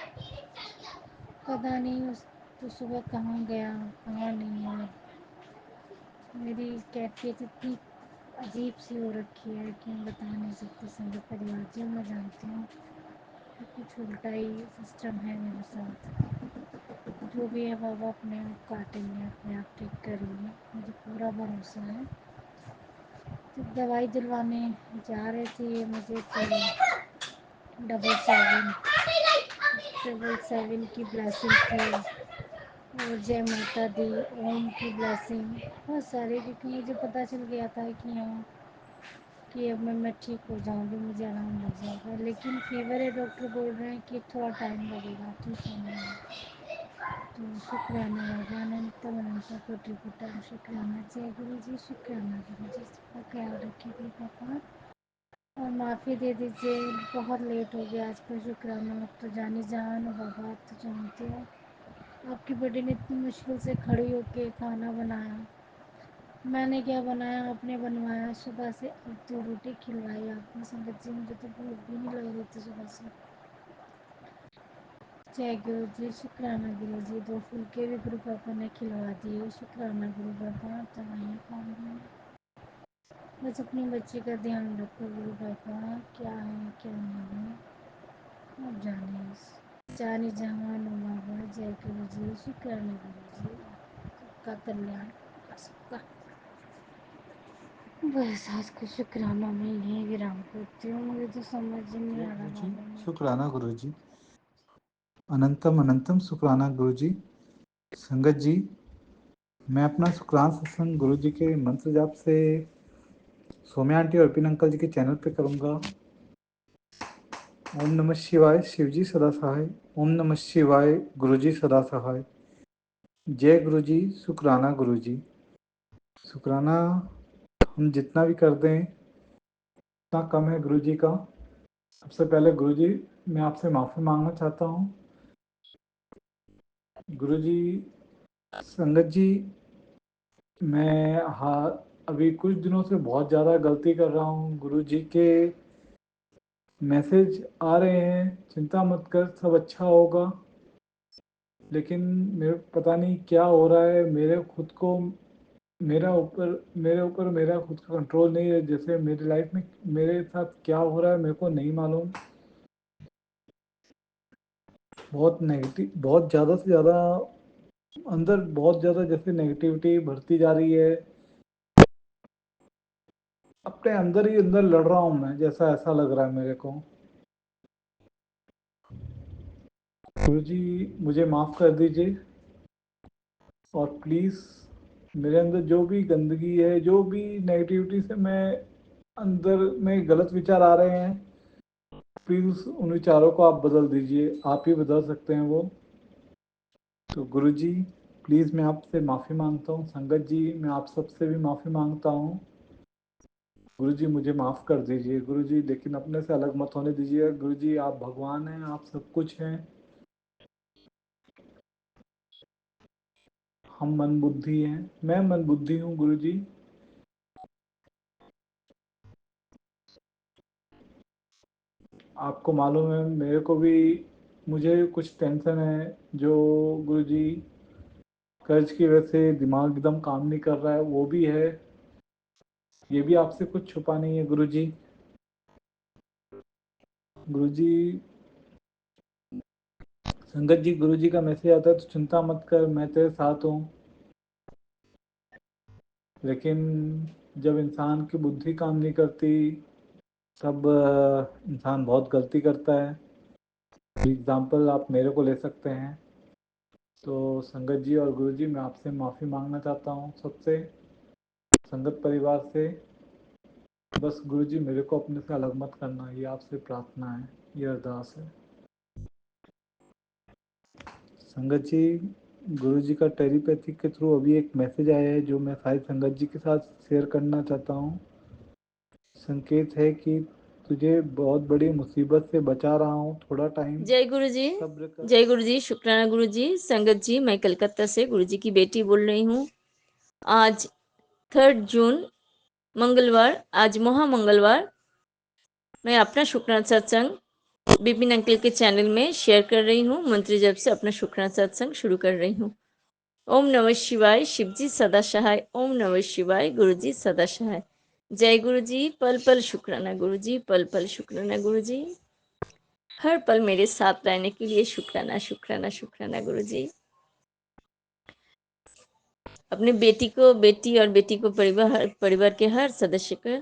पता नहीं उस तो सुबह कहाँ गया कहाँ नहीं है। मेरी कैफियत इतनी अजीब सी हो रखी है कि मैं बता नहीं सकती संगे परिवार जी। मैं जानती हूँ कि कुछ उल्टा ही सिस्टम है मेरे साथ। जो भी है बाबा अपने आप काटेंगे, अपने आप ठीक करेंगे, मुझे पूरा भरोसा है। जब दवाई दिलवाने जा रहे थे मुझे तो 777 की ब्लेसिंग थी और जय माता दी, ओम की ब्लेसिंग, बहुत सारे, क्योंकि मुझे पता चल गया था कि हाँ कि अब मैं ठीक हो जाऊँगी, मुझे आराम लग जाएगा। लेकिन फीवर है, डॉक्टर बोल रहे हैं कि थोड़ा टाइम लगेगा ठीक होने में। तो शुक्राना बाबा, अनंत अनंत कोटि कोटि शुक्राना। जय गुरु जी, शुक्राना गुरु जी, सबका ख्याल रखिए गुरु पापा। और माफ़ी दे दीजिए, बहुत लेट हो गया आज का शुक्राना। आप तो जाने जान हो बाबा, आप तो जानते हो आपकी बेटी ने इतनी मुश्किल से खड़ी होके खाना बनाया। मैंने क्या बनाया, आपने बनवाया। सुबह से अब 2 रोटी खिलवाई आपने संगत जी, मुझे तो भूख भी नहीं लग रही थी सुबह से। जय गुरु जी, शुक्राना गुरु जी। 2 फुलके भी गुरु पापा ने खिलवा दिए, शुक्राना गुरु पापा। दवाइयाँ खाऊंगी, बस अपनी बच्ची का ध्यान रखो गुरु पापा, क्या है क्या नहीं है अब जाने जहान हो बाबा। जय गुरु जी, शुक्राना गुरु जी, सबका कल्याण होगा सबका। बस आज का शुक्राना मैं यहीं विराम करती हूँ, मुझे तो समझ ही नहीं जय आ रहा गुरु जी, बाबा मैं शुक्राना गुरु जी, अनंतम अनंतम शुक्राना गुरु जी। संगत जी, मैं अपना शुक्राना सत्संग गुरु जी के मंत्र जाप से सौम्या आंटी और विपिन अंकल जी के चैनल पे करूँगा। ओम नमः शिवाय, शिव जी सदा सहाय। ओम नमः शिवाय, गुरु जी सदा सहाय। जय गुरु जी, शुक्राना गुरु जी। शुक्राना हम जितना भी कर दें उतना कम है गुरु जी का। सबसे पहले गुरु जी, मैं आपसे माफ़ी मांगना चाहता हूँ। गुरु जी, संगत जी, मैं अभी कुछ दिनों से बहुत ज़्यादा गलती कर रहा हूँ। गुरु जी के मैसेज आ रहे हैं, चिंता मत कर, सब अच्छा होगा। लेकिन मेरे पता नहीं क्या हो रहा है, मेरे ऊपर मेरा खुद का कंट्रोल नहीं है। जैसे मेरी लाइफ में मेरे साथ क्या हो रहा है मेरे को नहीं मालूम। बहुत नेगेटिव, बहुत ज़्यादा से ज़्यादा अंदर बहुत ज़्यादा जैसे नेगेटिविटी बढ़ती जा रही है। अपने अंदर ही अंदर लड़ रहा हूँ मैं, जैसा ऐसा लग रहा है मेरे को। गुरु जी, मुझे माफ़ कर दीजिए और प्लीज़ मेरे अंदर जो भी गंदगी है, जो भी नेगेटिविटी से मैं अंदर में गलत विचार आ रहे हैं, प्लीज़ उन विचारों को आप बदल दीजिए। आप ही बदल सकते हैं वो। तो गुरु जी, प्लीज़ मैं आपसे माफ़ी मांगता हूँ। संगत जी, मैं आप सबसे भी माफ़ी मांगता हूँ। गुरु जी, मुझे माफ़ कर दीजिए गुरु जी, लेकिन अपने से अलग मत होने दीजिए। गुरु जी, आप भगवान हैं, आप सब कुछ हैं, हम मन बुद्धि हैं। मैं मन बुद्धि हूँ गुरु जी। आपको मालूम है मेरे को भी, मुझे कुछ टेंशन है जो गुरु जी, कर्ज की वजह से दिमाग एकदम काम नहीं कर रहा है, वो भी है। ये भी आपसे कुछ छुपा नहीं है गुरु जी। गुरु जी, संगत जी, गुरु जी का मैसेज आता है तो चिंता मत कर, मैं तेरे साथ हूँ। लेकिन जब इंसान की बुद्धि काम नहीं करती तब इंसान बहुत गलती करता है। एग्जाम्पल आप मेरे को ले सकते हैं। तो संगत जी और गुरु जी, मैं आपसे माफ़ी मांगना चाहता हूँ, सबसे, संगत परिवार से। बस गुरु जी, मेरे को अपने से अलग मत करना, ये आपसे प्रार्थना है, ये अरदास है। संगत जी, गुरु जी का टेलीपैथी के थ्रू अभी एक मैसेज आया है जो मैं शायद संगत जी के साथ शेयर करना चाहता हूँ। संकेत है कि तुझे बहुत बड़ी मुसीबत से बचा रहा हूँ, थोड़ा टाइम जय गुरु जी, सब्र कर। जय गुरु जी, शुक्राना गुरु जी। संगत जी, मैं कलकत्ता से गुरु जी की बेटी बोल रही हूँ। आज 3 जून मंगलवार, आज महामंगलवार, मैं अपना शुक्राना सत्संग विपिन अंकल के चैनल में शेयर कर रही हूँ। मंत्र जप से अपना शुक्राना सत्संग शुरू कर रही हूँ। ओम नमः शिवाय, शिवजी सदा सहाय। ओम नमः शिवाय, गुरुजी सदा सहाय। जय गुरुजी, पल पल शुक्राना गुरुजी, पल पल शुक्राना गुरुजी। हर पल मेरे साथ रहने के लिए शुक्राना शुक्राना शुक्राना गुरुजी। अपने बेटी और बेटी को परिवार के हर सदस्य को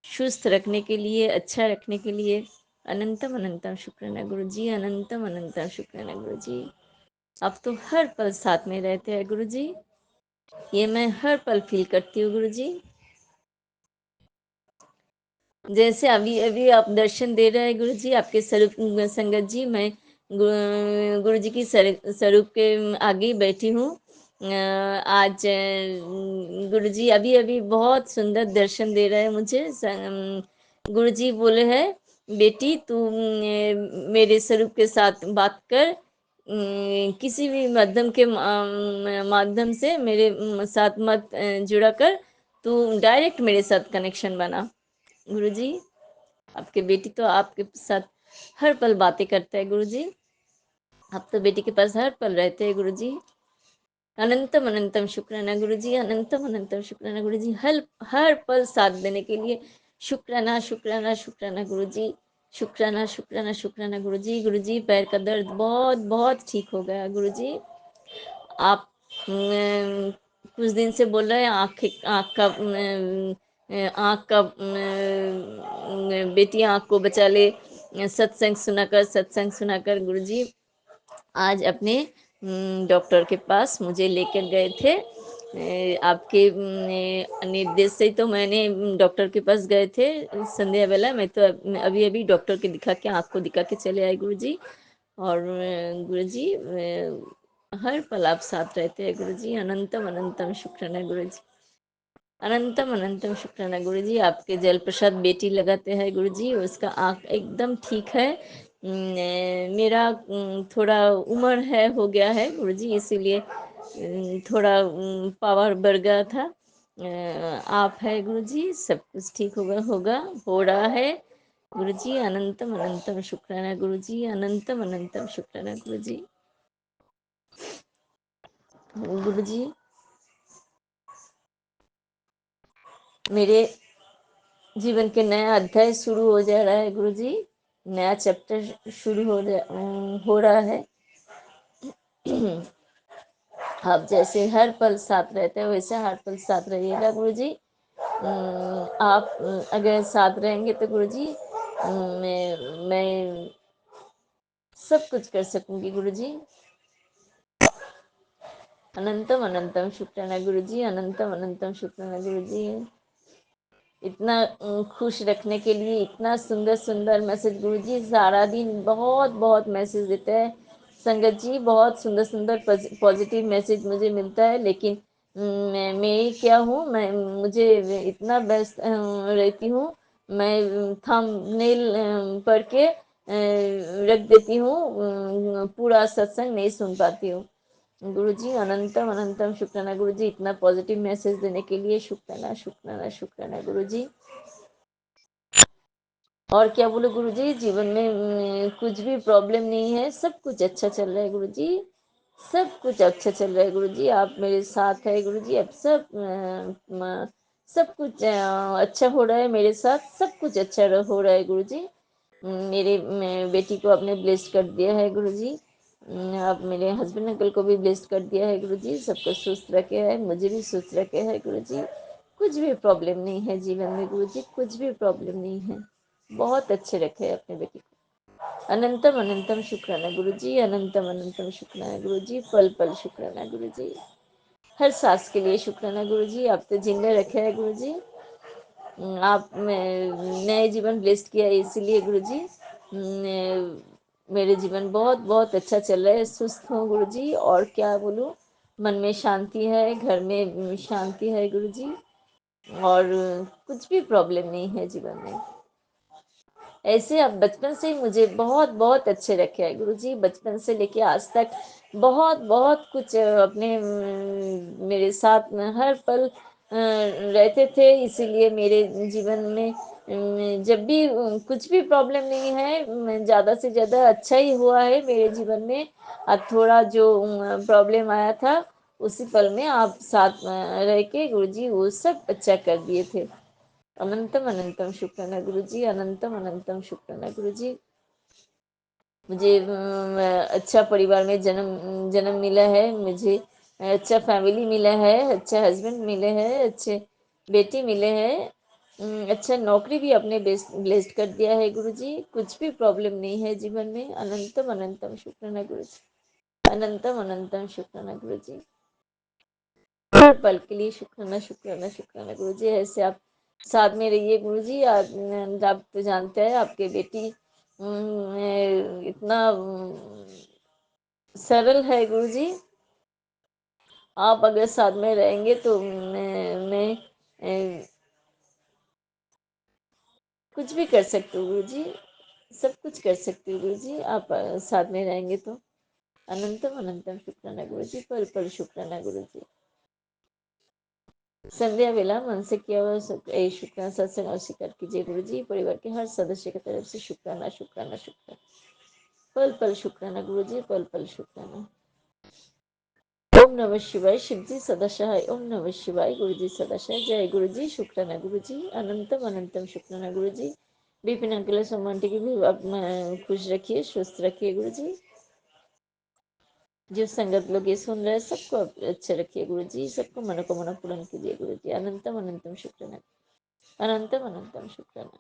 सुस्त रखने के लिए, अच्छा रखने के लिए अनंतम अनंतम शुक्राना गुरुजी, अनंतम अनंतम शुक्राना गुरुजी। आप तो हर पल साथ में रहते हैं गुरुजी, ये मैं हर पल फील करती हूँ गुरुजी। जैसे अभी अभी आप दर्शन दे रहे हैं गुरुजी, आपके स्वरूप संगत जी, मैं गुरुजी की स्वरूप के आगे बैठी हूँ। आज गुरुजी अभी अभी बहुत सुंदर दर्शन दे रहे हैं मुझे। गुरुजी बोले हैं, बेटी तू मेरे स्वरूप के साथ बात कर, किसी भी माध्यम के माध्यम से मेरे साथ मत जुड़ा कर, तू डायरेक्ट मेरे साथ कनेक्शन बना। गुरुजी आपके बेटी तो आपके साथ हर पल बातें करता है गुरुजी, आप तो बेटी के पास हर पल रहते हैं गुरुजी। अनंतम अनंतम शुक्राना गुरुजी, अनंतम अनंतम शुक्राना गुरुजी। हर पल साथ देने के लिए शुक्राना शुक्राना शुक्राना गुरुजी, शुक्राना शुक्राना शुक्राना गुरुजी। गुरुजी पैर का दर्द बहुत बहुत ठीक हो गया गुरुजी। आप कुछ दिन से बोल रहे हैं आँख का बेटी आँख को बचा ले, सत्संग सुनाकर गुरुजी आज अपने डॉक्टर के पास मुझे लेकर गए थे। आपके निर्देश से तो मैंने डॉक्टर के पास गए थे संध्या बेला। मैं तो अभी अभी डॉक्टर के दिखा के आँख को दिखा के चले आए गुरुजी। और गुरुजी हर पल आप साथ रहते हैं गुरुजी, अनंतम अनंतम शुक्राना गुरुजी, अनंतम अनंतम शुक्राना गुरुजी। आपके जल प्रसाद बेटी लगाते हैं गुरुजी, उसका आँख एकदम ठीक है। मेरा थोड़ा उम्र है हो गया है गुरुजी, इसीलिए थोड़ा पावर बढ़ गया था। आप है गुरुजी, सब कुछ ठीक होगा होगा हो रहा है गुरुजी। अनंतम अनंतम शुक्राना गुरुजी, अनंतम अनंतम शुक्राना गुरुजी। गुरुजी मेरे जीवन के नया अध्याय शुरू हो जा रहा है गुरुजी, नया चैप्टर शुरू हो रहा है। आप जैसे हर पल साथ रहते हैं वैसे हर पल साथ रहिएगा गुरुजी। आप अगर साथ रहेंगे तो गुरुजी मैं सब कुछ कर सकूंगी गुरुजी। अनंतम अनंतम शुक्राना गुरुजी, अनंतम अनंतम शुक्राना गुरुजी। इतना खुश रखने के लिए इतना सुंदर सुंदर मैसेज गुरुजी, सारा दिन बहुत बहुत मैसेज देते हैं संगत जी, बहुत सुंदर सुंदर पॉजिटिव मैसेज मुझे मिलता है। लेकिन मैं क्या हूँ, मैं मुझे इतना व्यस्त रहती हूँ, मैं थंबनेल पढ़ के रख देती हूँ, पूरा सत्संग नहीं सुन पाती हूँ गुरुजी। अनंतम अनंतम शुक्राना गुरुजी, इतना पॉजिटिव मैसेज देने के लिए शुक्राना शुक्राना शुक्राना गुरुजी। और क्या बोलो गुरुजी, जीवन में कुछ भी प्रॉब्लम नहीं है, सब कुछ अच्छा चल रहा है गुरुजी, सब कुछ अच्छा चल रहा है गुरुजी। आप मेरे साथ है गुरुजी, अब सब कुछ अच्छा हो रहा है मेरे साथ, सब कुछ अच्छा हो रहा है गुरुजी। मेरे बेटी को आपने ब्लेस्ड कर दिया है गुरुजी, आप मेरे हस्बैंड अंकल को भी ब्लेस्ड कर दिया है गुरुजी, सबको सुस्त रखे है, मुझे भी सुस्त रखे है गुरुजी। कुछ भी प्रॉब्लम नहीं है जीवन में गुरुजी, कुछ भी प्रॉब्लम नहीं है, बहुत अच्छे रखे है अपने बेटी को। अनंतम अनंतम शुक्राना गुरुजी, अनंतम अनंतम शुक्राना गुरुजी, पल पल शुक्राना गुरुजी, हर सांस के लिए शुक्राना गुरुजी। आप तो जिंदा रखे है गुरुजी, आप नए जीवन ब्लेस्ड किया है इसीलिए गुरुजी। मेरे जीवन बहुत बहुत अच्छा चल रहा है, सुस्त हूँ गुरुजी, और क्या बोलूँ, मन में शांति है, घर में शांति है गुरुजी, और कुछ भी प्रॉब्लम नहीं है जीवन में। ऐसे अब बचपन से ही मुझे बहुत बहुत अच्छे रखे हैं गुरुजी, बचपन से लेके आज तक बहुत बहुत कुछ अपने मेरे साथ हर पल रहते थे, इसीलिए मेरे जीवन में जब भी कुछ भी प्रॉब्लम नहीं है, ज़्यादा से ज़्यादा अच्छा ही हुआ है मेरे जीवन में। अब थोड़ा जो प्रॉब्लम आया था उसी पल में आप साथ रह के गुरुजी वो सब अच्छा कर दिए थे। अनंतम अनंतम शुक्राना गुरुजी, अनंतम अनंतम शुक्राना गुरुजी। मुझे अच्छा परिवार में जन्म जन्म मिला है, मुझे अच्छा फैमिली मिला है, अच्छा हस्बैंड मिले हैं, अच्छे बेटी मिले हैं, अच्छा नौकरी भी अपने ब्लेस्ड कर दिया है गुरुजी। कुछ भी प्रॉब्लम नहीं है जीवन में। अनंतम अनंतम शुक्राना गुरुजी, अनंतम अनंतम शुक्राना गुरुजी। हर पल के लिए शुक्राना शुक्राना शुक्राना गुरुजी। ऐसे आप साथ में रहिए गुरुजी। आप तो जानते हैं आपके बेटी इतना सरल है गुरुजी। आप अगर साथ में रहेंगे तो मैं कुछ भी कर सकती हूँ गुरुजी, सब कुछ कर सकती हूँ गुरुजी। आप साथ में रहेंगे तो। अनंतम अनंतम शुक्राना गुरुजी, पल पल शुक्राना गुरुजी। संध्या वेला मन से किया हुआ शुक्राना सत्संग और स्वीकार कीजिए गुरुजी। परिवार के हर सदस्य की तरफ से शुक्राना शुक्राना शुक्राना, पल पल शुक्राना गुरुजी, पल पल शुक्राना। ओम नमः शिवाय। शिव जी सदस्य है। ओम नमः शिवाय। गुरु जी सदस्य है। जय गुरु जी। शुक्राना गुरु जी, अनंतम अनंतम शुक्राना गुरु जी। बिपिन अंकल सम्मांटी की भी आप खुश रखिए, स्वस्थ रखिए गुरु जी। जो संगत लोग ये सुन रहे हैं सबको अच्छे रखिए गुरु जी, सबको मनोकामना पूर्ण कीजिए गुरु जी। अनंतम अनंतम शुक्राना, अनंतम अनंतम शुक्राना।